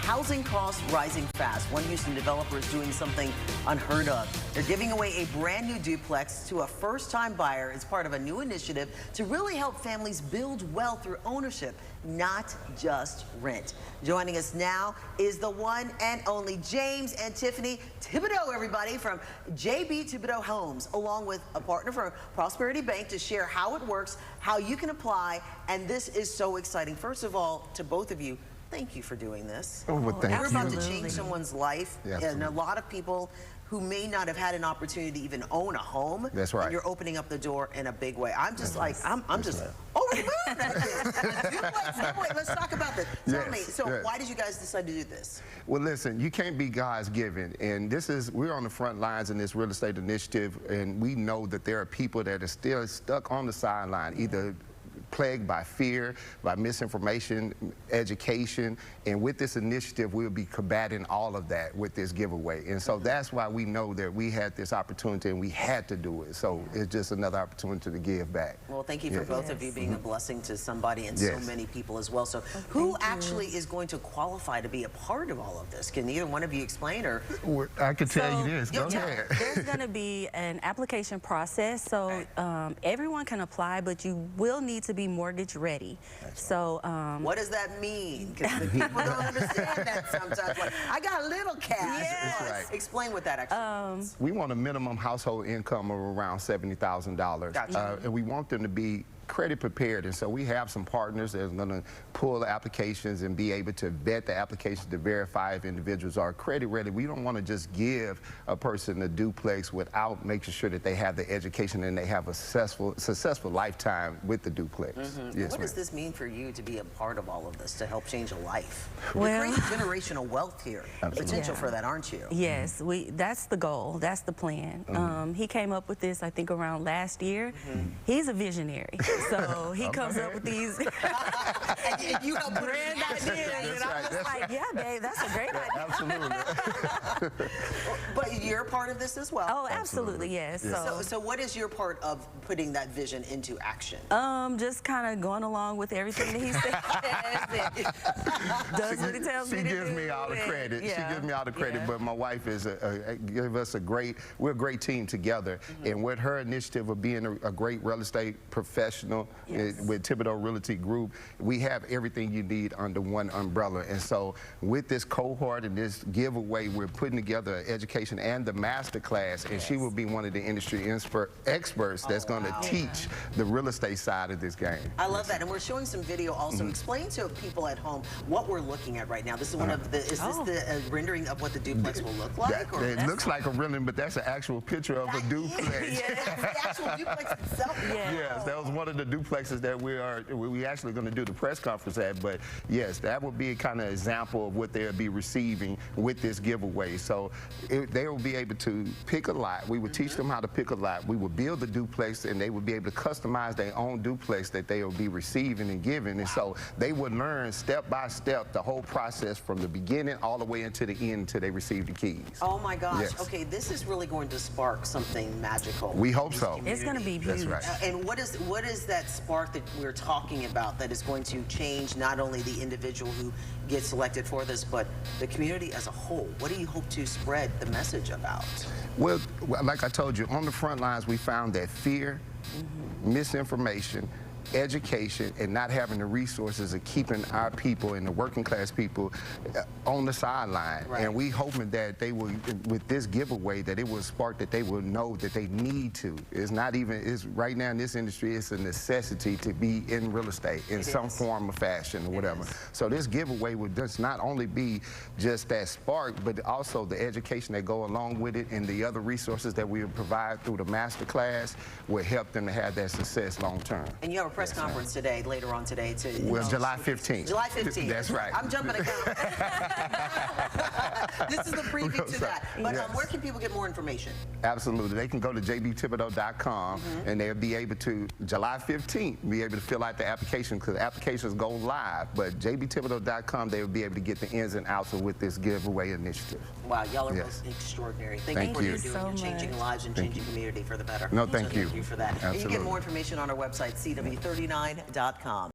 housing costs rising fast. One Houston developer is doing something unheard of. They're giving away a brand new duplex to a first-time buyer as part of a new initiative to really help families build wealth through ownership, not just rent. Joining us now is the one and only James and Tiffany Thibodeau, everybody, from JB Thibodeau Homes, along with a partner from Prosperity Bank to share how it works, how you can apply, and this is so exciting. First of all, to both of you, thank you for doing this. Oh, well, thank you. We're about to change someone's life, and a lot of people who may not have had an opportunity to even own a home. That's right. And you're opening up the door in a big way. I'm just like, I'm just over the moon at this. Wait, let's talk about this. Tell me, so why did you guys decide to do this? Well, listen, you can't be God's given, and we're on the front lines in this real estate initiative, and we know that there are people that are still stuck on the sideline, either plagued by fear, by misinformation, education, and with this initiative we'll be combating all of that with this giveaway. And so that's why we know that we had this opportunity and we had to do it. So it's just another opportunity to give back. Well, thank you for both of you being a blessing to somebody and so many people as well. So who actually is going to qualify to be a part of all of this? Can either one of you explain? Or I can tell you this. Go ahead. There's going to be an application process, so everyone can apply, but you will need to be mortgage ready. So what does that mean? Because the people don't understand that sometimes. Like, I got a little cash. Right. Explain what that actually means. We want a minimum household income of around $70,000. Gotcha. And we want them to be credit prepared, and so we have some partners that are going to pull the applications and be able to vet the applications to verify if individuals are credit ready. We don't want to just give a person a duplex without making sure that they have the education and they have a successful lifetime with the duplex. Yes, what does this mean for you to be a part of all of this, to help change a life? Well, you're creating generational wealth here. Potential for that, aren't you? Yes, that's the goal. That's the plan. He came up with this, I think, around last year. He's a visionary. So he comes up with these you have grand ideas, and I'm just like, yeah, babe, that's a great idea. Absolutely. But you're part of this as well. Oh, absolutely, yes. So what is your part of putting that vision into action? Just kind of going along with everything that he says. Does what he tells me to do. She gives me all the credit. She gives me all the credit, but my wife is we're a great team together, and with her initiative of being a great real estate professional with Thibodeau Realty Group, we have everything you need under one umbrella. And so with this cohort and this giveaway, we're putting together education and the master class, and she will be one of the industry experts that's going to teach the real estate side of this game. I love that, and we're showing some video also. Explain to people at home what we're looking at right now. This is one of the, is this the rendering of what the duplex will look like? It looks like a rendering, but that's an actual picture of a duplex. That's the actual duplex itself. Yes, that was one of the duplexes that we actually going to do the press conference at, but yes, that would be a kind of example of what they'll be receiving with this giveaway. So they will be able to pick a lot. We would teach them how to pick a lot. We would build the duplex, and they would be able to customize their own duplex that they will be receiving and giving. And so they would learn step by step the whole process from the beginning all the way into the end until they receive the keys. Oh my gosh. Okay, this is really going to spark something magical. We hope so. It's going to be huge. That's right. And what is that spark that we're talking about that is going to change not only the individual who gets selected for this, but the community as a whole? What do you hope to spread the message about? Well, like I told you, on the front lines, we found that fear, misinformation, education, and not having the resources of keeping our people and the working class people on the sideline. And we hoping that they will, with this giveaway, that it will spark that they will know that they need to. It's not even, it's right now in this industry, it's a necessity to be in real estate in some form or fashion or whatever. So this giveaway would just not only be just that spark, but also the education that go along with it and the other resources that we will provide through the master class will help them to have that success long term. And you have a press conference today, later on today, to July 15th. July 15th. That's right. I'm jumping the gun. This is the preview to that. But where can people get more information? Absolutely. They can go to jbthibodeau.com and they'll be able to, July 15th, be able to fill out the application, because applications go live. But jbthibodeau.com, they will be able to get the ins and outs of with this giveaway initiative. Wow, y'all are both extraordinary. Thank you for what you're doing. You're changing lives and changing community for the better. No, thank you. Thank you for that. Absolutely. And you get more information on our website, cw39.com.